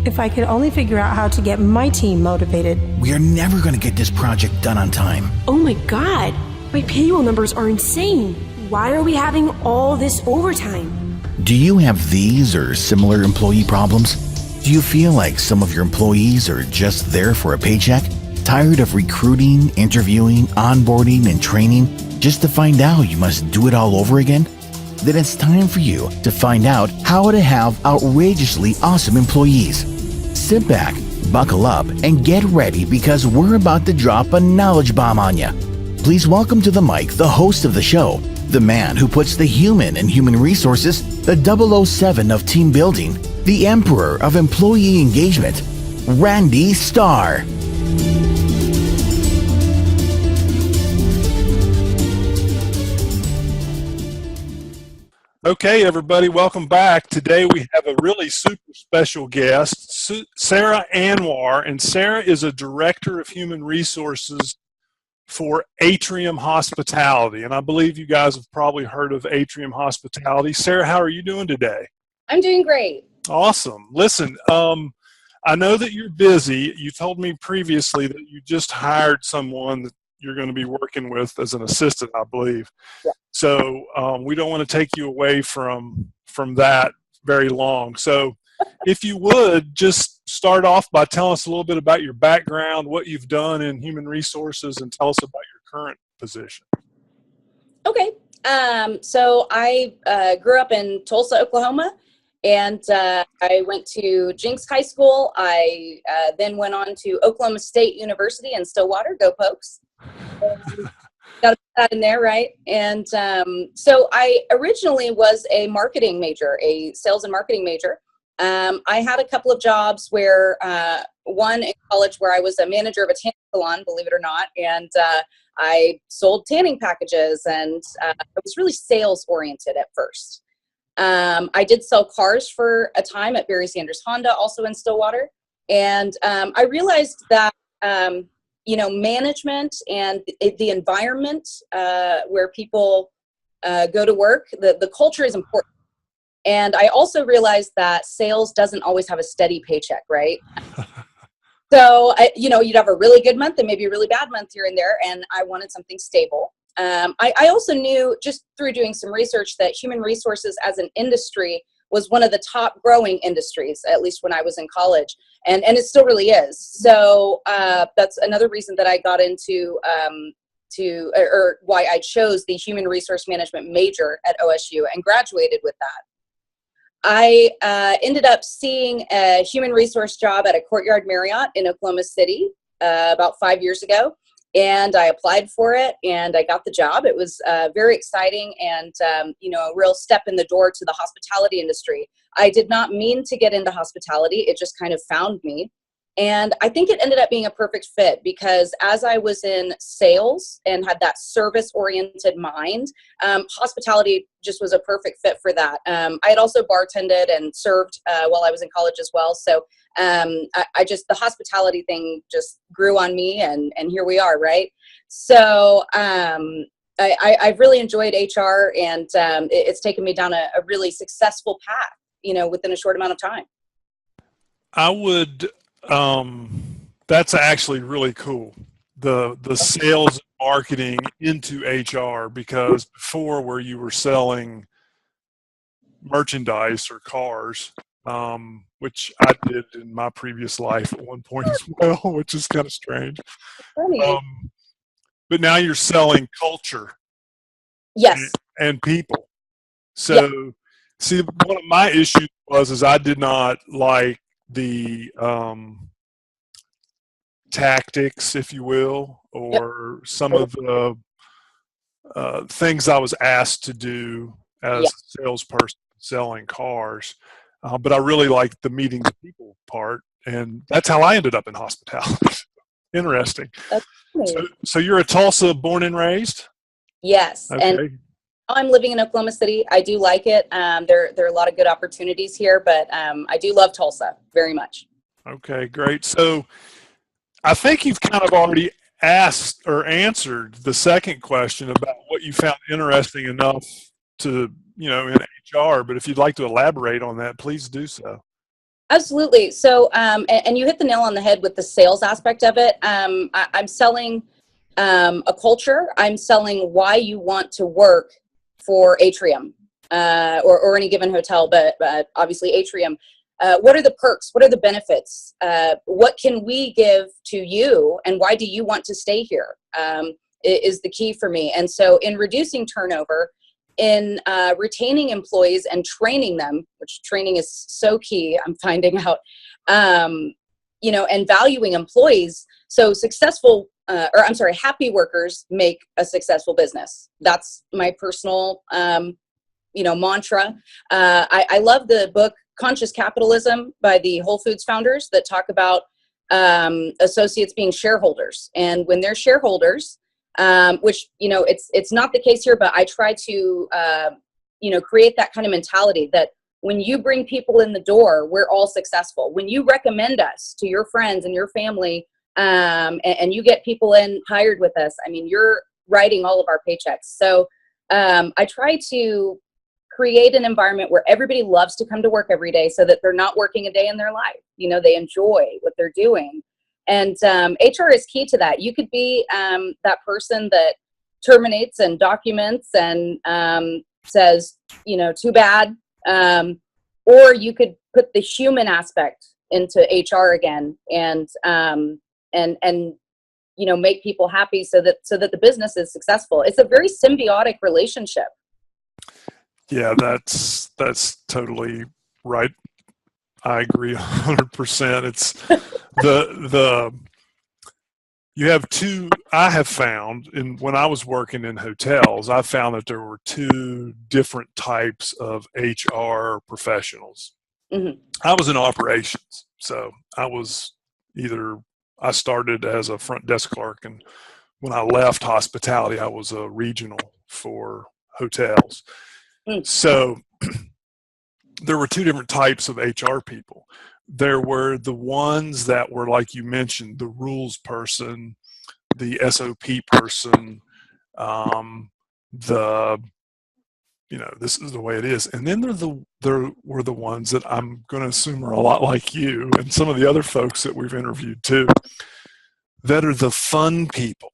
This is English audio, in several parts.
If I could only figure out how to get my team motivated. We are never going to get this project done on time. Oh my God, my payroll numbers are insane. Why are we having all this overtime? Do you have these or similar employee problems? Do you feel like some of your employees are just there for a paycheck? Tired of recruiting, interviewing, onboarding, and training just to find out you must do it all over again? Then it's time for you to find out how to have outrageously awesome employees. Sit back, buckle up, and get ready because we're about to drop a knowledge bomb on you. Please welcome to the mic the host of the show, the man who puts the human in human resources, the 007 of team building, the emperor of employee engagement, Randy Starr. Okay, everybody, welcome back. Today we have a really super special guest, Sara Anwar, and Sara is a director of human resources for Atrium Hospitality, and I believe you guys have probably heard of Atrium Hospitality. Sara, how are you doing today? I'm doing great. Awesome. Listen, I know that you're busy. You told me previously that you just hired someone that you're going to be working with as an assistant, I believe. Yeah. So we don't want to take you away from that very long. So if you would, just start off by telling us a little bit about your background, what you've done in human resources, and tell us about your current position. Okay. So I grew up in Tulsa, Oklahoma, and I went to Jenks High School. I then went on to Oklahoma State University in Stillwater. Go Pokes. Got to put that in there, right? And so I originally was a marketing major, a sales and marketing major. I had a couple of jobs where one in college where I was a manager of a tanning salon, believe it or not, and I sold tanning packages, and I was really sales oriented at first. I did sell cars for a time at Barry Sanders Honda, also in Stillwater, and I realized that management and the environment where people go to work, the culture is important. And I also realized that sales doesn't always have a steady paycheck, right? So, you'd have a really good month and maybe a really bad month here and there, and I wanted something stable. I also knew just through doing some research that human resources as an industry was one of the top growing industries, at least when I was in college, and it still really is. So that's another reason that I got into or why I chose the human resource management major at OSU and graduated with that. I ended up seeing a human resource job at a Courtyard Marriott in Oklahoma City about 5 years ago, and I applied for it, and I got the job. It was very exciting and, a real step in the door to the hospitality industry. I did not mean to get into hospitality. It just kind of found me. And I think it ended up being a perfect fit because as I was in sales and had that service-oriented mind, hospitality just was a perfect fit for that. I had also bartended and served while I was in college as well. So the hospitality thing just grew on me, and here we are, right? So I've really enjoyed HR, and it's taken me down a really successful path, within a short amount of time. I would... that's actually really cool. The sales and marketing into HR, because before where you were selling merchandise or cars, which I did in my previous life at one point as well, which is kind of strange. Funny. But now you're selling culture. Yes. And people. So see, one of my issues is I did not like the tactics, if you will, or some of the things I was asked to do as a salesperson selling cars. But I really liked the meeting the people part, and that's how I ended up in hospitality. Interesting. So you're a Tulsa born and raised? Yes. Okay. And I'm living in Oklahoma City. I do like it. There are a lot of good opportunities here, but I do love Tulsa very much. Okay, great. So I think you've kind of already asked or answered the second question about what you found interesting enough to, in HR, but if you'd like to elaborate on that, please do so. Absolutely. So, and you hit the nail on the head with the sales aspect of it. I'm selling a culture. I'm selling why you want to work for Atrium, or any given hotel, but obviously Atrium. What are the perks? What are the benefits? What can we give to you? And why do you want to stay here? Is the key for me. And so in reducing turnover, in retaining employees and training them, which training is so key, I'm finding out, and valuing employees. So happy workers make a successful business. That's my personal, mantra. I love the book Conscious Capitalism by the Whole Foods founders that talk about associates being shareholders. And when they're shareholders, which, it's not the case here, but I try to, create that kind of mentality that when you bring people in the door, we're all successful. When you recommend us to your friends and your family, and you get people hired with us, I mean, you're writing all of our paychecks. So I try to create an environment where everybody loves to come to work every day so that they're not working a day in their life. They enjoy what they're doing. And HR is key to that. You could be that person that terminates and documents and says, too bad. Or you could put the human aspect into HR again and make people happy so that the business is successful. It's a very symbiotic relationship. Yeah, that's totally right. I agree 100%. It's I have found, when I was working in hotels, I found that there were two different types of HR professionals. Mm-hmm. I was in operations. So I started as a front desk clerk, and when I left hospitality, I was a regional for hotels. Mm. So there were two different types of HR people. There were the ones that were, like you mentioned, the rules person, the SOP person, this is the way it is. And then there were the ones that I'm going to assume are a lot like you and some of the other folks that we've interviewed too, that are the fun people.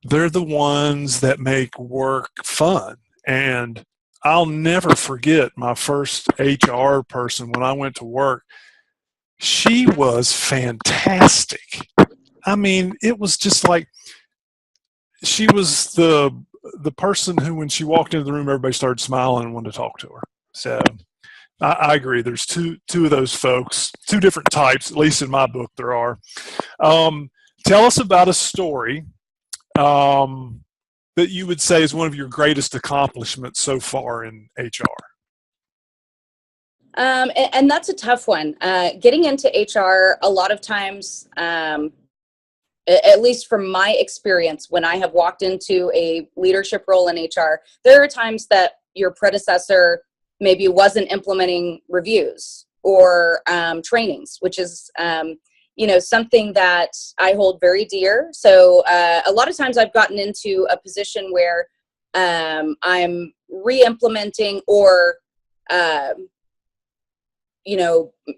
They're the ones that make work fun. And I'll never forget my first HR person when I went to work. She was fantastic. I mean, it was just like she was the person who, when she walked into the room, everybody started smiling and wanted to talk to her. So I agree. There's two of those folks, two different types, at least in my book there are. Tell us about a story that you would say is one of your greatest accomplishments so far in HR. And that's a tough one. Getting into HR, a lot of times, at least from my experience, when I have walked into a leadership role in HR, there are times that your predecessor maybe wasn't implementing reviews or trainings, which is something that I hold very dear. So a lot of times I've gotten into a position where I'm re-implementing or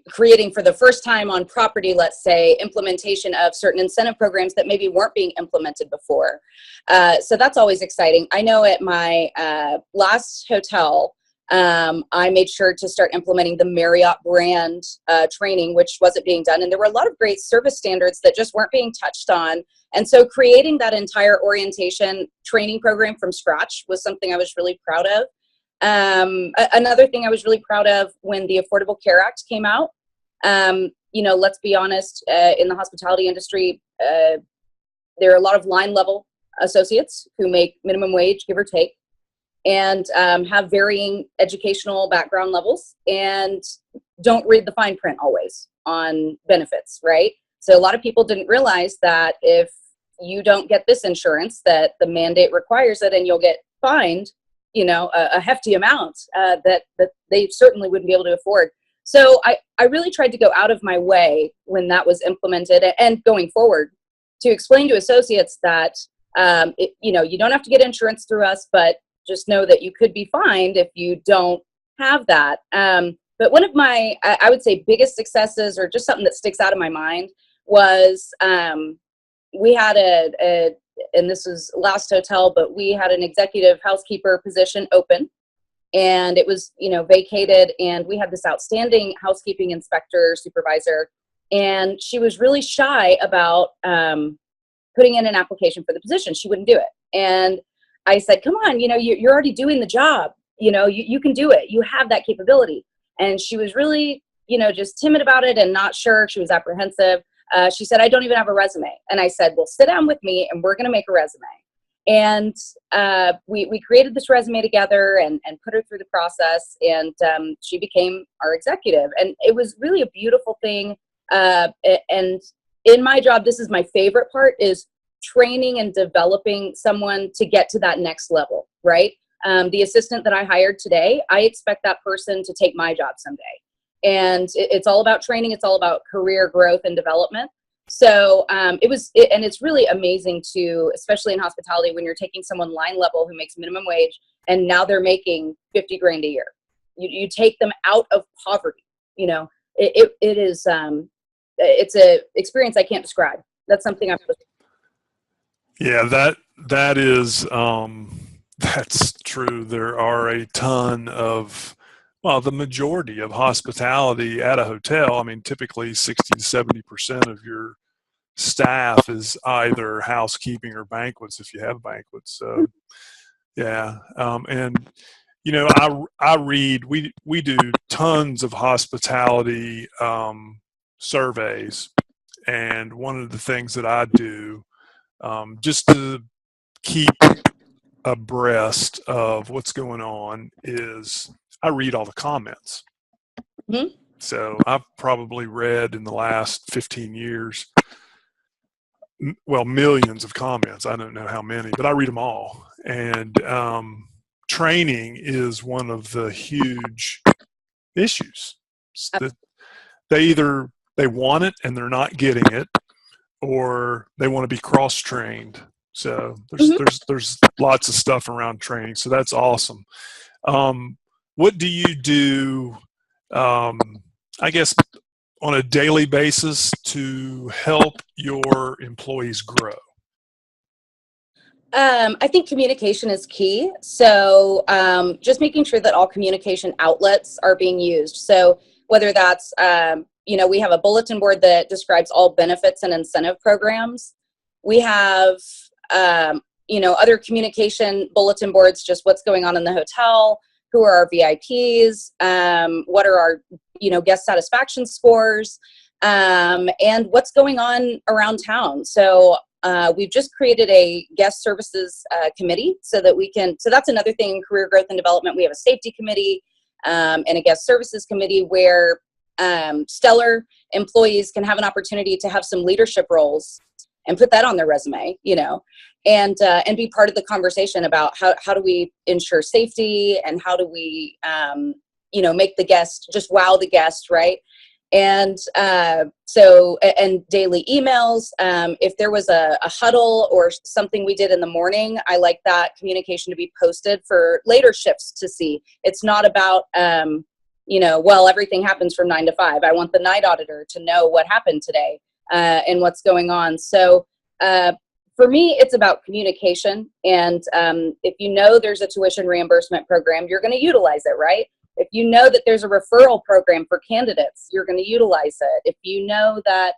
creating for the first time on property, let's say, implementation of certain incentive programs that maybe weren't being implemented before. So that's always exciting. I know at my last hotel, I made sure to start implementing the Marriott brand training, which wasn't being done. And there were a lot of great service standards that just weren't being touched on. And so creating that entire orientation training program from scratch was something I was really proud of. Another thing I was really proud of when the Affordable Care Act came out, let's be honest, in the hospitality industry, there are a lot of line level associates who make minimum wage, give or take, and have varying educational background levels and don't read the fine print always on benefits, right? So a lot of people didn't realize that if you don't get this insurance, that the mandate requires it and you'll get fined, a hefty amount that they certainly wouldn't be able to afford. So I really tried to go out of my way when that was implemented and going forward to explain to associates that, you don't have to get insurance through us, but just know that you could be fined if you don't have that. But one of my, I would say, biggest successes, or just something that sticks out of my mind, was we had and this was last hotel, but we had an executive housekeeper position open, and it was, vacated, and we had this outstanding housekeeping inspector supervisor, and she was really shy about putting in an application for the position. She wouldn't do it. And I said, come on, you're already doing the job. You can do it. You have that capability. And she was really, just timid about it and not sure. She was apprehensive. She said, I don't even have a resume. And I said, well, sit down with me and we're going to make a resume. And we created this resume together and put her through the process. And she became our executive. And it was really a beautiful thing. And in my job, this is my favorite part, is training and developing someone to get to that next level, right? The assistant that I hired today, I expect that person to take my job someday. And it's all about training. It's all about career growth and development. So and it's really amazing to, especially in hospitality, when you're taking someone line level who makes minimum wage and now they're making $50,000 a year. You take them out of poverty. It is, it's a experience I can't describe. That's something I'm. Yeah, that is, that's true. There are a ton of, the majority of hospitality at a hotel. I mean, typically 60 to 70% of your staff is either housekeeping or banquets, if you have banquets. So, yeah. And, I read, we do tons of hospitality surveys. And one of the things that I do, just to keep abreast of what's going on, is I read all the comments. Mm-hmm. So I've probably read in the last 15 years, millions of comments. I don't know how many, but I read them all. And training is one of the huge issues. That they want it and they're not getting it, or they want to be cross-trained. So there's lots of stuff around training. So that's awesome. What do you do, I guess, on a daily basis to help your employees grow? I think communication is key. So just making sure that all communication outlets are being used. So whether that's, we have a bulletin board that describes all benefits and incentive programs. We have, other communication bulletin boards, just what's going on in the hotel, who are our VIPs, what are our, guest satisfaction scores, and what's going on around town. So we've just created a guest services committee so that's another thing in career growth and development. We have a safety committee and a guest services committee where stellar employees can have an opportunity to have some leadership roles and put that on their resume, and be part of the conversation about how do we ensure safety, and how do we, make the guest, just wow the guest, right? And and daily emails. If there was a huddle or something we did in the morning, I like that communication to be posted for later shifts to see. It's not about, everything happens from 9 to 5. I want the night auditor to know what happened today and what's going on. So for me, it's about communication. And if there's a tuition reimbursement program, you're going to utilize it, right? If you know that there's a referral program for candidates, you're going to utilize it. If you know that,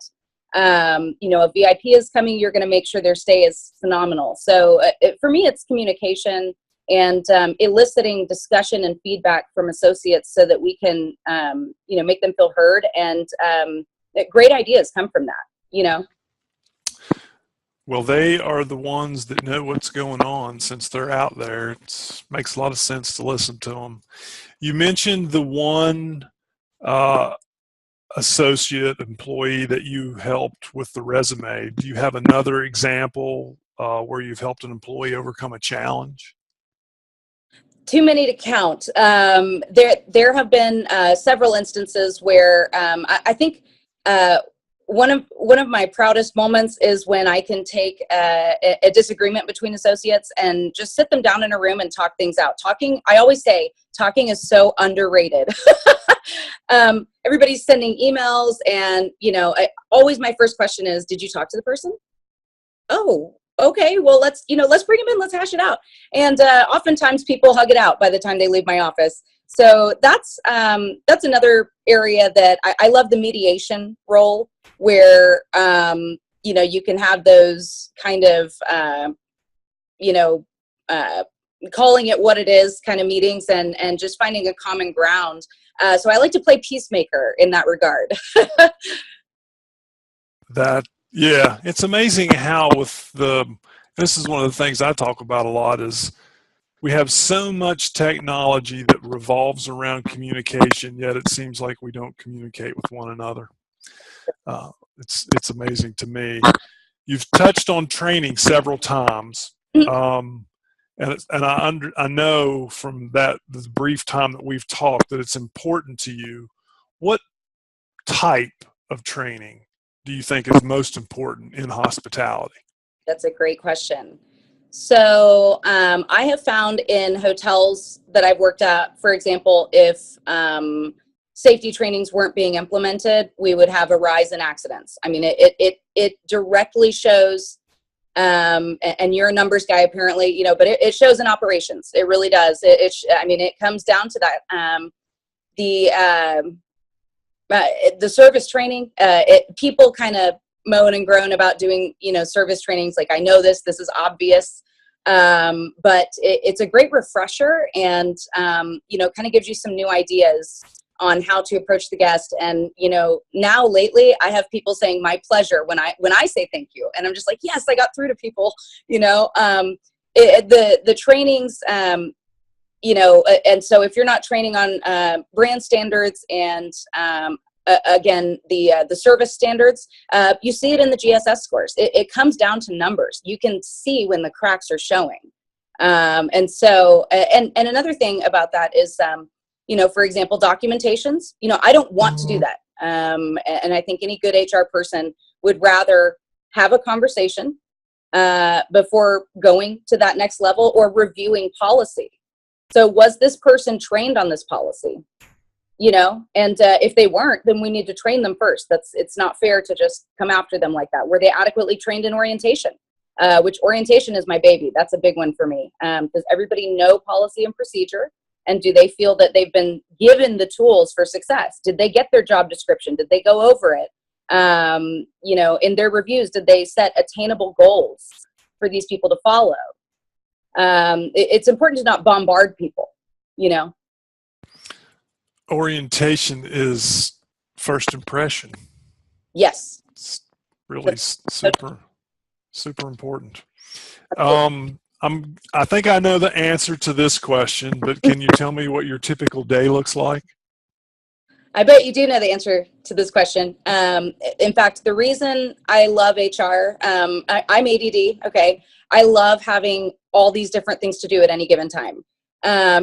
a VIP is coming, you're going to make sure their stay is phenomenal. So for me, it's communication and eliciting discussion and feedback from associates so that we can, make them feel heard. And great ideas come from that, Well, they are the ones that know what's going on since they're out there. It makes a lot of sense to listen to them. You mentioned the one associate employee that you helped with the resume. Do you have another example where you've helped an employee overcome a challenge? Too many to count. There have been several instances where I think one of my proudest moments is when I can take a disagreement between associates and just sit them down in a room and talk things out. I always say talking is so underrated. Everybody's sending emails, and always my first question is, did you talk to the person? Oh, okay, well, let's bring them in, let's hash it out. And oftentimes people hug it out by the time they leave my office. So that's another area that I love, the mediation role, where you can have those kind of calling it what it is kind of meetings, and just finding a common ground. So I like to play peacemaker in that regard. Yeah, it's amazing how this is one of the things I talk about a lot, is we have so much technology that revolves around communication, yet it seems like we don't communicate with one another. It's amazing to me. You've touched on training several times, and I know from the brief time that we've talked that it's important to you. What type of training do you think is most important in hospitality? That's a great question. So I have found in hotels that I've worked at, for example, if safety trainings weren't being implemented, we would have a rise in accidents. I mean, it directly shows, and you're a numbers guy apparently, but it shows in operations. It really does. It comes down to that. The service training, people kind of moan and groan about doing, service trainings. Like, I know this is obvious. But it's a great refresher, and, kind of gives you some new ideas on how to approach the guest. And, now lately I have people saying my pleasure when I say thank you. And I'm just like, yes, I got through to people, the trainings, and so if you're not training on brand standards and again, the service standards, you see it in the GSS scores. It comes down to numbers. You can see when the cracks are showing. And so, and another thing about that is, for example, documentations, I don't want to do that. And I think any good HR person would rather have a conversation before going to that next level or reviewing policy. So was this person trained on this policy? And if they weren't, then we need to train them first. It's not fair to just come after them like that. Were they adequately trained in orientation? Which orientation is my baby. That's a big one for me. Does everybody know policy and procedure? And do they feel that they've been given the tools for success? Did they get their job description? Did they go over it? In their reviews, did they set attainable goals for these people to follow? It's important to not bombard people, Orientation is first impression. Yes. It's really super important. I think I know the answer to this question, but can you tell me what your typical day looks like? I bet you do know the answer to this question. In fact, the reason I love HR, I'm ADD, okay? I love having all these different things to do at any given time.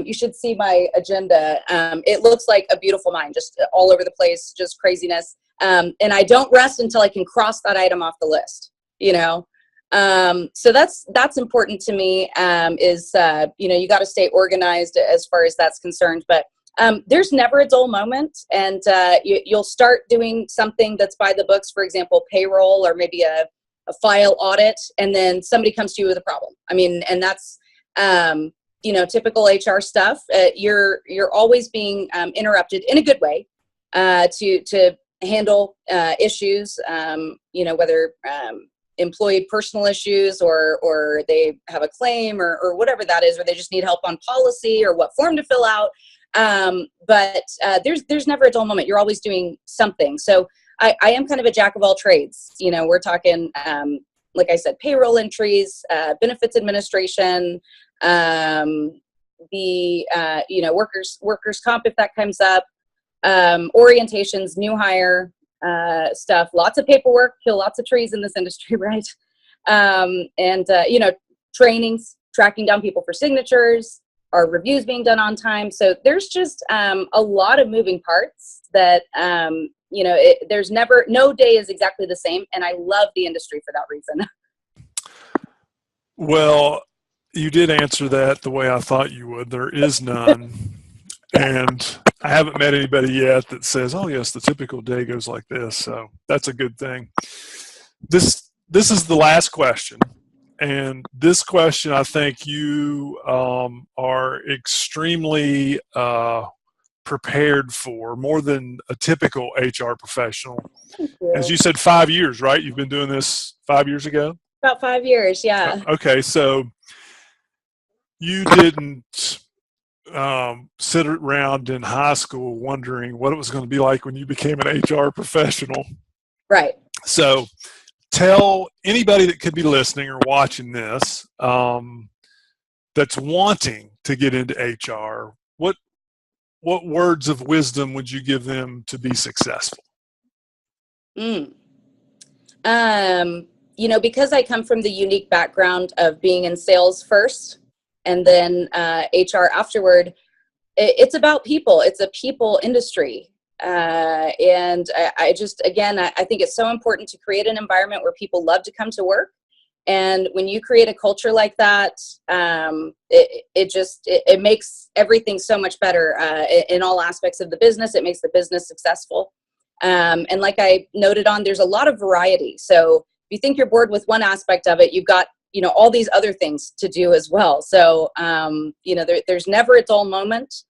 You should see my agenda. It looks like a beautiful mind, just all over the place, just craziness. And I don't rest until I can cross that item off the list, So that's important to me, you got to stay organized as far as that's concerned. But there's never a dull moment, and you'll start doing something that's by the books, for example, payroll or maybe a file audit, and then somebody comes to you with a problem. And that's typical HR stuff. You're always being interrupted in a good way to handle issues, whether employee personal issues or they have a claim or whatever that is, or they just need help on policy or what form to fill out. But there's never a dull moment. You're always doing something. So I am kind of a jack of all trades. We're talking, like I said, payroll entries, benefits administration, workers comp, if that comes up, orientations, new hire, stuff, lots of paperwork, kill lots of trees in this industry, right? Trainings, tracking down people for signatures, our reviews being done on time. So there's just a lot of moving parts that, there's no day is exactly the same. And I love the industry for that reason. Well, you did answer that the way I thought you would. There is none. And I haven't met anybody yet that says, "Oh yes, the typical day goes like this." So that's a good thing. This is the last question, and this question I think you are extremely prepared for, more than a typical HR professional. As you said, 5 years, right? You've been doing this 5 years ago? About 5 years, yeah. Okay, so you didn't sit around in high school wondering what it was going to be like when you became an HR professional. Right. So tell anybody that could be listening or watching this that's wanting to get into HR, what words of wisdom would you give them to be successful? Because I come from the unique background of being in sales first and then HR afterward, it's about people. It's a people industry. And I think it's so important to create an environment where people love to come to work. And when you create a culture like that, it makes everything so much better in all aspects of the business. It makes the business successful. And like I noted on, there's a lot of variety. So if you think you're bored with one aspect of it, you've got, all these other things to do as well. So, there's never a dull moment.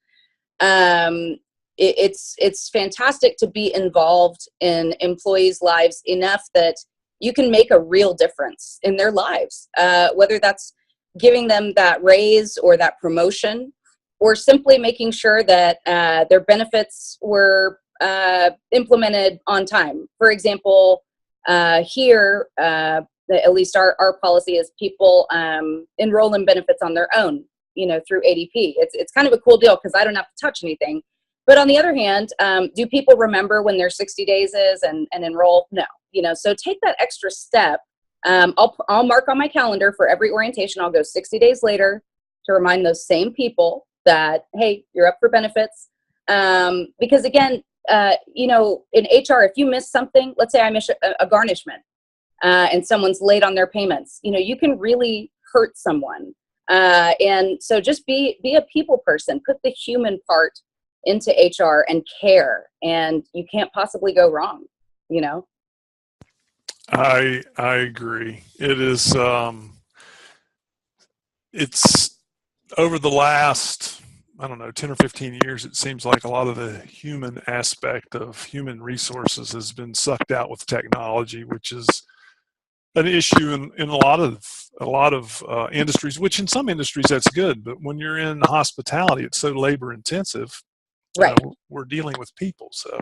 It's fantastic to be involved in employees' lives enough that you can make a real difference in their lives, whether that's giving them that raise or that promotion, or simply making sure that their benefits were implemented on time. For example, here, at least our policy is people enroll in benefits on their own, through ADP. It's kind of a cool deal because I don't have to touch anything. But on the other hand, do people remember when their 60 days is and enroll? No, so take that extra step. I'll mark on my calendar for every orientation. I'll go 60 days later to remind those same people that, hey, you're up for benefits. Because again, in HR, if you miss something, let's say I miss a garnishment and someone's late on their payments, you can really hurt someone. And so just be a people person, put the human part into HR and care, and you can't possibly go wrong, I agree. It is, it's over the last, 10 or 15 years, it seems like a lot of the human aspect of human resources has been sucked out with technology, which is an issue in a lot of industries, which in some industries that's good. But when you're in hospitality, it's so labor intensive. Right. We're dealing with people. So,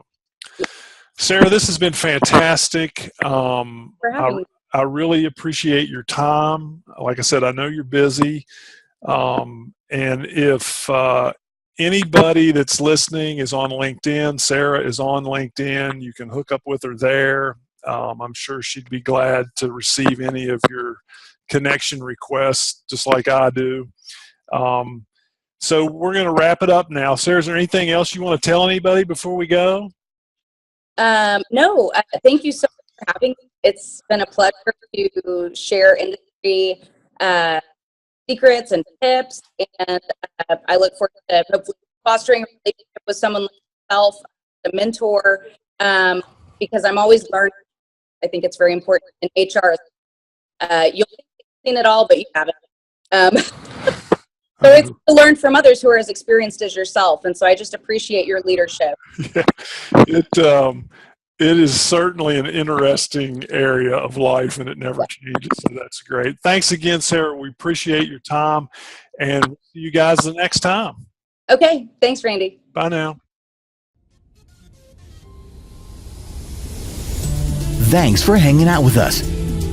Sarah, this has been fantastic. I really appreciate your time. Like I said, I know you're busy. And if anybody that's listening is on LinkedIn, Sara is on LinkedIn, you can hook up with her there. I'm sure she'd be glad to receive any of your connection requests, just like I do. So we're going to wrap it up now. Sara, is there anything else you want to tell anybody before we go? No, thank you so much for having me. It's been a pleasure to share industry secrets and tips, and I look forward to hopefully fostering a relationship with someone like yourself, a mentor, because I'm always learning. I think it's very important in HR. You'll think you've seen it all, but you haven't. So it's to learn from others who are as experienced as yourself, and so I just appreciate your leadership. Yeah, it is certainly an interesting area of life, and it never changes, so that's great. Thanks again, Sara. We appreciate your time, and we'll see you guys the next time. Okay, thanks, Randy. Bye now. Thanks for hanging out with us.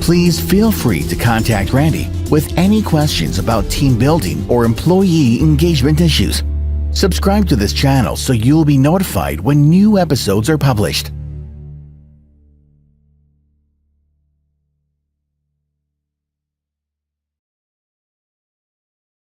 Please feel free to contact Randy with any questions about team building or employee engagement issues. Subscribe to this channel so you'll be notified when new episodes are published.